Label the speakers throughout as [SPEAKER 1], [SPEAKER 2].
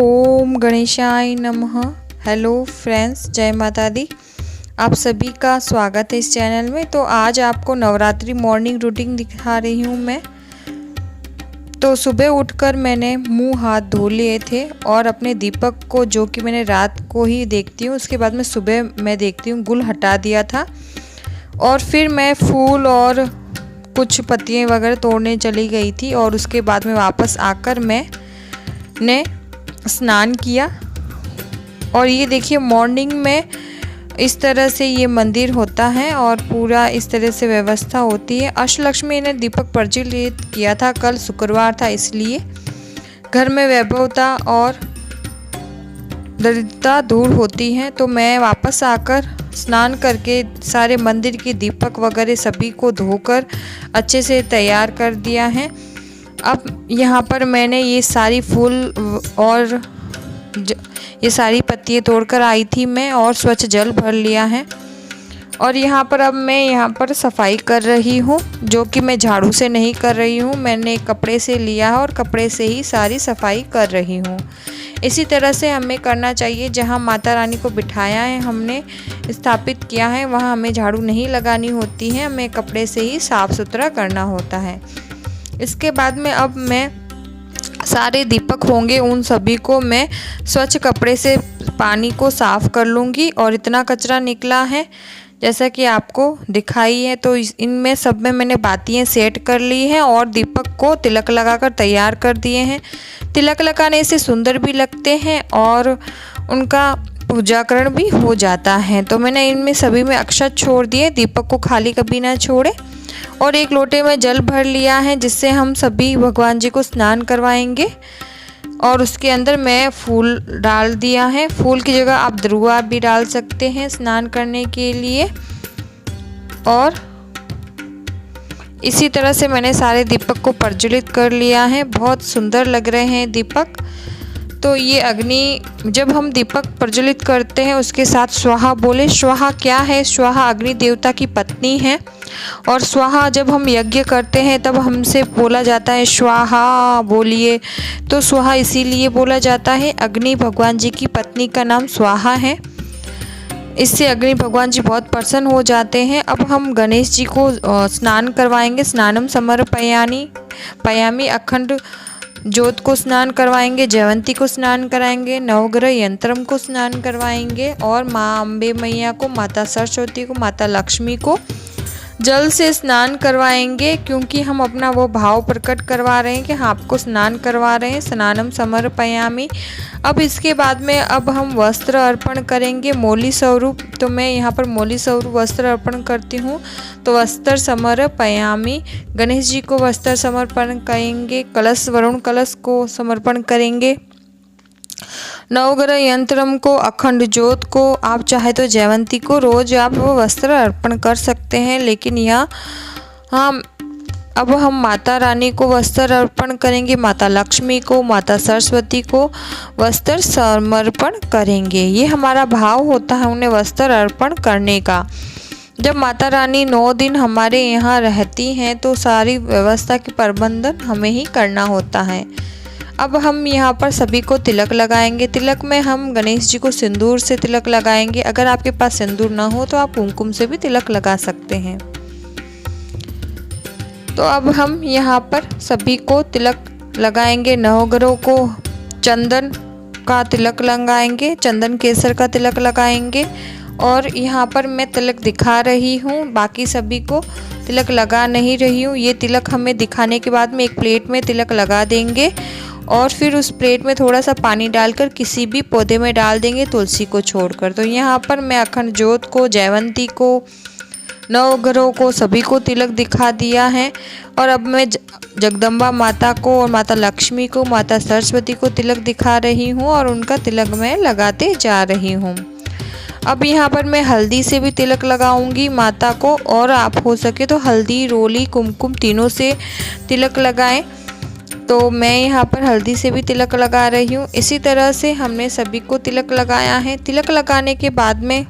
[SPEAKER 1] ओम गणेशाय नमः। Hello friends, जय माता दी। आप सभी का स्वागत है इस चैनल में। तो आज आपको नवरात्रि मॉर्निंग रूटीन दिखा रही हूँ मैं। तो सुबह उठकर मैंने मुंह हाथ धो लिए थे और अपने दीपक को, जो कि मैंने रात को ही देखती हूँ, उसके बाद में सुबह मैं देखती हूँ गुल हटा दिया था। और फिर मैं फूल और कुछ पत्तियाँ वगैरह तोड़ने चली गई थी और उसके बाद में वापस आकर मैंने स्नान किया। और ये देखिए, मॉर्निंग में इस तरह से ये मंदिर होता है और पूरा इस तरह से व्यवस्था होती है। अष्टलक्ष्मी ने दीपक प्रज्वलित किया था, कल शुक्रवार था, इसलिए घर में वैभवता और दरिद्रता दूर होती है। तो मैं वापस आकर स्नान करके सारे मंदिर के दीपक वगैरह सभी को धोकर अच्छे से तैयार कर दिया है। अब यहाँ पर मैंने ये सारी फूल और ये सारी पत्तियाँ तोड़कर आई थी मैं, और स्वच्छ जल भर लिया है। और यहाँ पर अब मैं यहाँ पर सफाई कर रही हूँ, जो कि मैं झाड़ू से नहीं कर रही हूँ, मैंने कपड़े से लिया है और कपड़े से ही सारी सफाई कर रही हूँ। इसी तरह से हमें करना चाहिए। जहाँ माता रानी को बिठाया है, हमने स्थापित किया है, वहाँ हमें झाड़ू नहीं लगानी होती है, हमें कपड़े से ही साफ़ सुथरा करना होता है। इसके बाद में अब मैं सारे दीपक होंगे उन सभी को मैं स्वच्छ कपड़े से पानी को साफ़ कर लूँगी। और इतना कचरा निकला है जैसा कि आपको दिखाई है, तो इनमें सब में मैंने बातियाँ सेट कर ली हैं और दीपक को तिलक लगाकर तैयार कर दिए हैं। तिलक लगाने से सुंदर भी लगते हैं और उनका पूजाकरण भी हो जाता है। तो मैंने इनमें सभी में अक्षत छोड़ दिए, दीपक को खाली कभी ना छोड़े। और एक लोटे में जल भर लिया है, जिससे हम सभी भगवान जी को स्नान करवाएंगे। और उसके अंदर मैं फूल डाल दिया है। फूल की जगह आप दरुआ भी डाल सकते हैं स्नान करने के लिए। और इसी तरह से मैंने सारे दीपक को प्रज्वलित कर लिया है। बहुत सुंदर लग रहे हैं दीपक। तो ये अग्नि, जब हम दीपक प्रज्वलित करते हैं उसके साथ स्वाहा बोले। स्वाहा क्या है? स्वाहा अग्नि देवता की पत्नी है। और स्वाहा जब हम यज्ञ करते हैं तब हमसे बोला जाता है स्वाहा बोलिए। तो स्वाहा इसीलिए बोला जाता है, अग्नि भगवान जी की पत्नी का नाम स्वाहा है। इससे अग्नि भगवान जी बहुत प्रसन्न हो जाते हैं। अब हम गणेश जी को स्नान करवाएंगे। स्नानम समर्पयामि, अखंड ज्योत को स्नान करवाएंगे, जयवंती को स्नान कराएंगे, नवग्रह यंत्रम को स्नान करवाएंगे और माँ अम्बे मैया को, माता सरस्वती को, माता लक्ष्मी को जल से स्नान करवाएंगे, क्योंकि हम अपना वो भाव प्रकट करवा रहे हैं कि हाँ, आपको स्नान करवा रहे हैं। स्नानम समर्पयामि। अब इसके बाद में अब हम वस्त्र अर्पण करेंगे मौली स्वरूप। तो मैं यहाँ पर मौली स्वरूप वस्त्र अर्पण करती हूँ। तो वस्त्र समर्पयामि, गणेश जी को वस्त्र समर्पण करेंगे, कलश वरुण कलश को समर्पण करेंगे, नवग्रह यंत्रम को, अखंड ज्योत को, आप चाहे तो जयवंती को रोज आप वो वस्त्र अर्पण कर सकते हैं। लेकिन यहाँ अब हम माता रानी को वस्त्र अर्पण करेंगे, माता लक्ष्मी को, माता सरस्वती को वस्त्र समर्पण करेंगे। ये हमारा भाव होता है उन्हें वस्त्र अर्पण करने का। जब माता रानी 9 दिन हमारे यहाँ रहती हैं तो सारी व्यवस्था के प्रबंधन हमें ही करना होता है। अब हम यहाँ पर सभी को तिलक लगाएंगे। तिलक में हम गणेश जी को सिंदूर से तिलक लगाएंगे। अगर आपके पास सिंदूर ना हो तो आप कुमकुम से भी तिलक लगा सकते हैं। तो अब हम यहाँ पर सभी को तिलक लगाएंगे। नवग्रहों को चंदन का तिलक लगाएंगे, चंदन केसर का तिलक लगाएंगे। और यहाँ पर मैं तिलक दिखा रही हूँ, बाकी सभी को तिलक लगा नहीं रही हूँ। ये तिलक हमें दिखाने के बाद में एक प्लेट में तिलक लगा देंगे और फिर उस प्लेट में थोड़ा सा पानी डालकर किसी भी पौधे में डाल देंगे, तुलसी को छोड़कर। तो यहाँ पर मैं अखंड ज्योत को, जयवंती को, नवग्रहों को, सभी को तिलक दिखा दिया है। और अब मैं जगदम्बा माता को और माता लक्ष्मी को, माता सरस्वती को तिलक दिखा रही हूँ और उनका तिलक मैं लगाते जा रही हूँ। अब यहाँ पर मैं हल्दी से भी तिलक लगाऊंगी माता को, और आप हो सके तो हल्दी, रोली, कुमकुम तीनों से तिलक लगाएं। तो मैं यहाँ पर हल्दी से भी तिलक लगा रही हूँ। इसी तरह से हमने सभी को तिलक लगाया है। तिलक लगाने के बाद में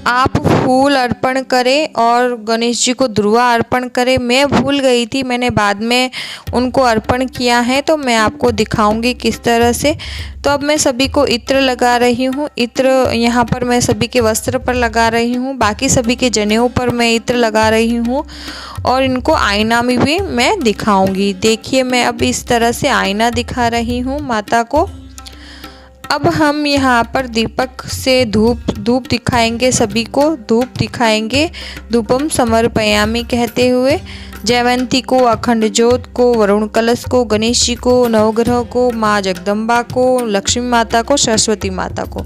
[SPEAKER 1] आप फूल अर्पण करें और गणेश जी को दुर्वा अर्पण करें। मैं भूल गई थी, मैंने बाद में उनको अर्पण किया है, तो मैं आपको दिखाऊंगी किस तरह से। तो अब मैं सभी को इत्र लगा रही हूँ। इत्र यहाँ पर मैं सभी के वस्त्र पर लगा रही हूँ, बाकी सभी के जनेऊ पर मैं इत्र लगा रही हूँ और इनको आईना में भी मैं दिखाऊंगी। देखिए मैं अब इस तरह से आईना दिखा रही हूँ माता को। अब हम यहाँ पर दीपक से धूप दिखाएंगे, सभी को धूप दिखाएंगे, धूपम समर्पयामि कहते हुए। जयवंती को, अखंड ज्योत को, वरुण कलश को, गणेश जी को, नवग्रह को, माँ जगदम्बा को, लक्ष्मी माता को, सरस्वती माता को,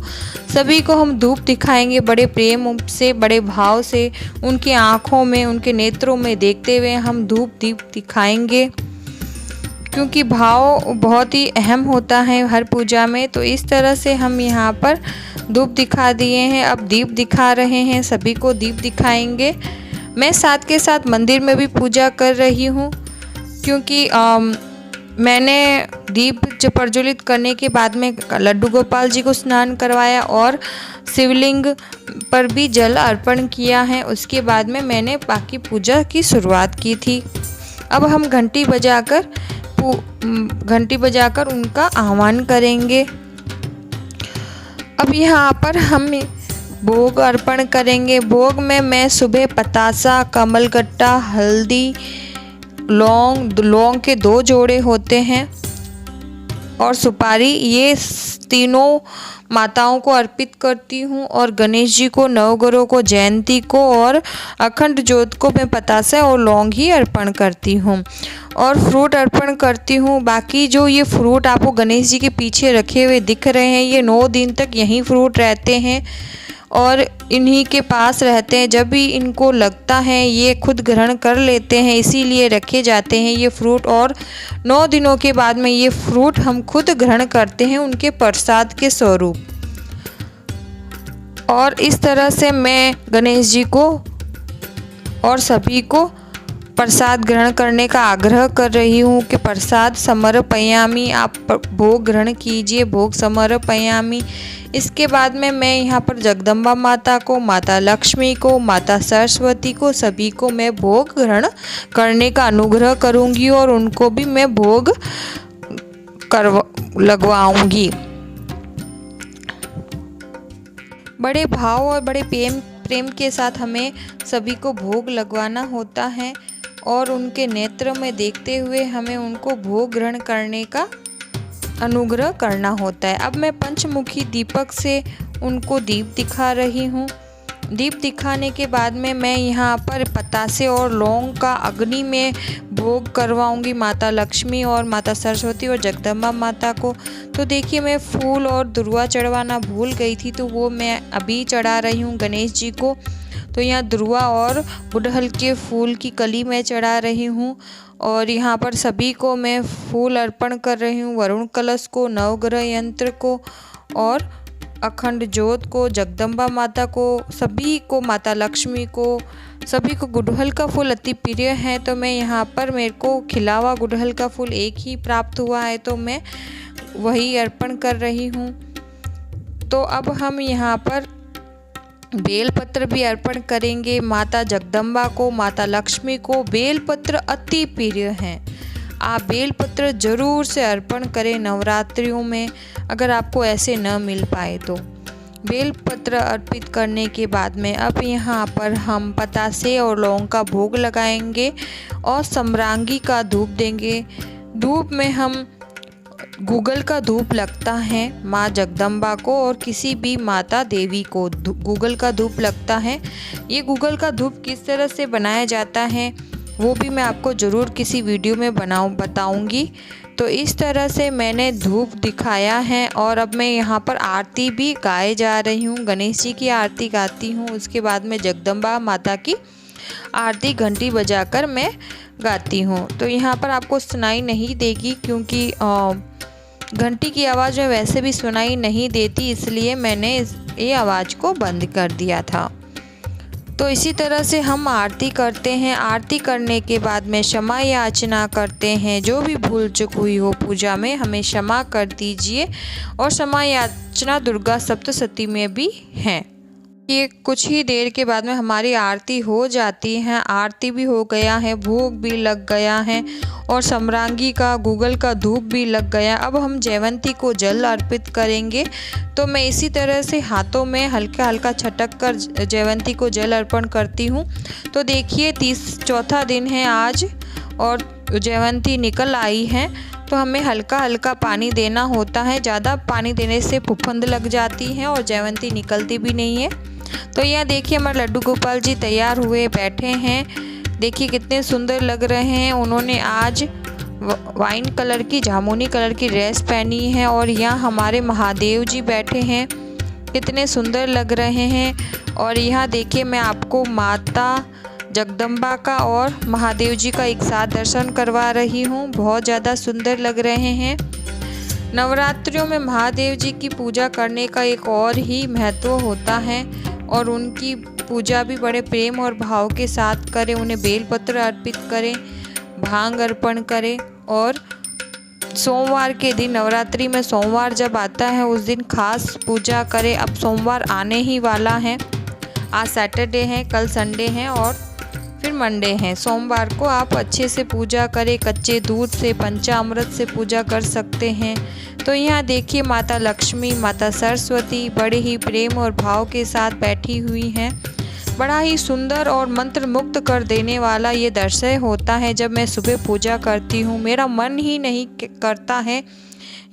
[SPEAKER 1] सभी को हम धूप दिखाएंगे बड़े प्रेम से, बड़े भाव से। उनकी आँखों में, उनके नेत्रों में देखते हुए हम धूप दीप दिखाएंगे, क्योंकि भाव बहुत ही अहम होता है हर पूजा में। तो इस तरह से हम यहाँ पर धूप दिखा दिए हैं। अब दीप दिखा रहे हैं, सभी को दीप दिखाएंगे। मैं साथ के साथ मंदिर में भी पूजा कर रही हूँ, क्योंकि मैंने दीप प्रज्वलित करने के बाद में लड्डू गोपाल जी को स्नान करवाया और शिवलिंग पर भी जल अर्पण किया है। उसके बाद में मैंने बाकी पूजा की शुरुआत की थी। अब हम घंटी बजाकर उनका आह्वान करेंगे। अब यहाँ पर हम भोग अर्पण करेंगे। भोग में मैं सुबह पतासा, कमलगट्टा, हल्दी, लौंग के 2 जोड़े होते हैं और सुपारी, ये तीनों माताओं को अर्पित करती हूँ। और गणेश जी को, नवग्रह को, जयंती को और अखंड ज्योत को मैं पतासा और लौंग ही अर्पण करती हूँ और फ्रूट अर्पण करती हूँ। बाकी जो ये फ्रूट आपको गणेश जी के पीछे रखे हुए दिख रहे हैं, ये 9 दिन तक यहीं फ्रूट रहते हैं और इन्हीं के पास रहते हैं। जब भी इनको लगता है ये खुद ग्रहण कर लेते हैं, इसीलिए रखे जाते हैं ये फ्रूट। और 9 दिनों के बाद में ये फ्रूट हम खुद ग्रहण करते हैं उनके प्रसाद के स्वरूप। और इस तरह से मैं गणेश जी को और सभी को प्रसाद ग्रहण करने का आग्रह कर रही हूँ कि प्रसाद समर्पयामि, आप भोग ग्रहण कीजिए, भोग समर्पयामि। इसके बाद में मैं यहाँ पर जगदम्बा माता को, माता लक्ष्मी को, माता सरस्वती को, सभी को मैं भोग ग्रहण करने का अनुग्रह करूँगी और उनको भी मैं भोग लगवाऊँगी। बड़े भाव और बड़े प्रेम के साथ हमें सभी को भोग लगवाना होता है और उनके नेत्र में देखते हुए हमें उनको भोग ग्रहण करने का अनुग्रह करना होता है। अब मैं पंचमुखी दीपक से उनको दीप दिखा रही हूँ। दीप दिखाने के बाद में मैं यहाँ पर पतासे और लौंग का अग्नि में भोग करवाऊँगी माता लक्ष्मी और माता सरस्वती और जगदम्बा माता को। तो देखिए मैं फूल और दुर्वा चढ़वाना भूल गई थी, तो वो मैं अभी चढ़ा रही हूँ गणेश जी को। तो यहाँ दुर्वा और गुड़हल के फूल की कली मैं चढ़ा रही हूँ और यहाँ पर सभी को मैं फूल अर्पण कर रही हूँ। वरुण कलश को, नवग्रह यंत्र को और अखंड ज्योत को, जगदम्बा माता को, सभी को, माता लक्ष्मी को, सभी को। गुड़हल का फूल अति प्रिय है, तो मैं यहाँ पर, मेरे को खिला हुआ गुड़हल का फूल एक ही प्राप्त हुआ है, तो मैं वही अर्पण कर रही हूँ। तो अब हम यहाँ पर बेलपत्र भी अर्पण करेंगे माता जगदम्बा को, माता लक्ष्मी को। बेलपत्र अति प्रिय हैं, आप बेलपत्र जरूर से अर्पण करें नवरात्रियों में, अगर आपको ऐसे न मिल पाए तो। बेलपत्र अर्पित करने के बाद में अब यहाँ पर हम पतासे और लौंग का भोग लगाएंगे और सम्रांगी का धूप देंगे। धूप में हम गूगल का धूप लगता है माँ जगदम्बा को और किसी भी माता देवी को गूगल का धूप लगता है। ये गूगल का धूप किस तरह से बनाया जाता है वो भी मैं आपको ज़रूर किसी वीडियो में बताऊंगी। तो इस तरह से मैंने धूप दिखाया है और अब मैं यहाँ पर आरती भी गाए जा रही हूँ। गणेश जी की आरती गाती हूँ, उसके बाद में जगदम्बा माता की आरती घंटी बजाकर मैं गाती हूँ। तो यहाँ पर आपको सुनाई नहीं देगी क्योंकि घंटी की आवाज़ में वैसे भी सुनाई नहीं देती, इसलिए मैंने ये आवाज़ को बंद कर दिया था। तो इसी तरह से हम आरती करते हैं। आरती करने के बाद में क्षमा याचना करते हैं, जो भी भूल चूक हुई हो पूजा में हमें क्षमा कर दीजिए। और क्षमा याचना दुर्गा सप्तशती में भी है। ये कुछ ही देर के बाद में हमारी आरती हो जाती है। आरती भी हो गया है, भोग भी लग गया है और समरांगी का गूगल का धूप भी लग गया। अब हम जयवंती को जल अर्पित करेंगे। तो मैं इसी तरह से हाथों में हल्का हल्का छटक कर जयवंती को जल अर्पण करती हूँ। तो देखिए 34वां दिन है आज और जयवंती निकल आई है। तो हमें हल्का हल्का पानी देना होता है, ज़्यादा पानी देने से फुफुंद लग जाती है और जयवंती निकलती भी नहीं है। तो यह देखिए हमारे लड्डू गोपाल जी तैयार हुए बैठे हैं। देखिए कितने सुंदर लग रहे हैं। उन्होंने आज वाइन कलर की जामुनी कलर की ड्रेस पहनी है और यहाँ हमारे महादेव जी बैठे हैं, कितने सुंदर लग रहे हैं। और यहाँ देखिए मैं आपको माता जगदम्बा का और महादेव जी का एक साथ दर्शन करवा रही हूँ। बहुत ज़्यादा सुंदर लग रहे हैं। नवरात्रियों में महादेव जी की पूजा करने का एक और ही महत्व होता है और उनकी पूजा भी बड़े प्रेम और भाव के साथ करें। उन्हें बेलपत्र अर्पित करें, भांग अर्पण करें और सोमवार के दिन, नवरात्रि में सोमवार जब आता है उस दिन खास पूजा करें। अब सोमवार आने ही वाला है, आज सैटरडे है, कल संडे है और फिर मंडे है। सोमवार को आप अच्छे से पूजा करें, कच्चे दूध से पंचामृत से पूजा कर सकते हैं। तो यहाँ देखिए माता लक्ष्मी, माता सरस्वती बड़े ही प्रेम और भाव के साथ बैठी हुई हैं। बड़ा ही सुंदर और मंत्र मुक्त कर देने वाला ये दृश्य होता है जब मैं सुबह पूजा करती हूँ। मेरा मन ही नहीं करता है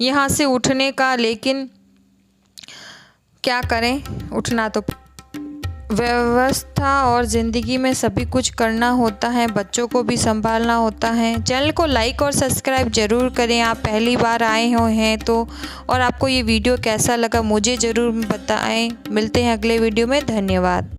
[SPEAKER 1] यहाँ से उठने का, लेकिन क्या करें, उठना तो व्यवस्था और ज़िंदगी में सभी कुछ करना होता है, बच्चों को भी संभालना होता है। चैनल को लाइक और सब्सक्राइब ज़रूर करें आप पहली बार आए हो हैं तो। और आपको ये वीडियो कैसा लगा मुझे ज़रूर बताएं। मिलते हैं अगले वीडियो में। धन्यवाद।